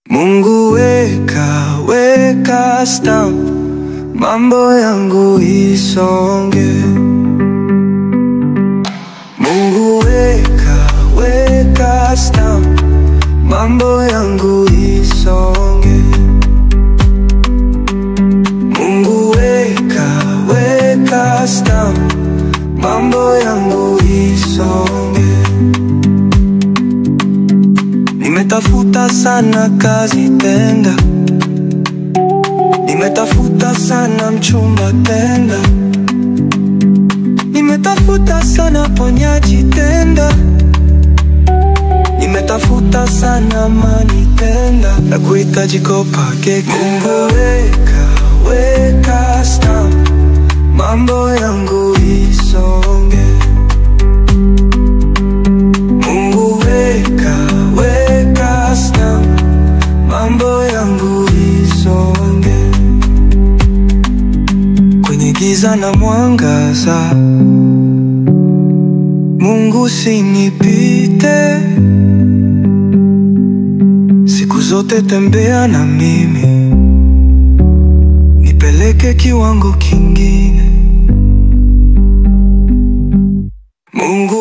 Mungu weka stamp, mambo yangu isonge. Mungu weka stamp, mambo yangu isonge. Mungu weka stamp, mambo yangu isonge. Nimetafuta sana kazi tenda, nimetafuta sana mchumba tenda, nimetafuta sana ponyaji tenda, nimetafuta sana amani tenda, na kuhitaji kopa keke. Mungu weka stamp, mambo yangu isonge. Mungu weka stamp, mambo yangu isonge. Kwenye giza na mwangaza, Mungu usinipite. Siku zote tembea na mimi, nipeleke kiwango kingine. Mungu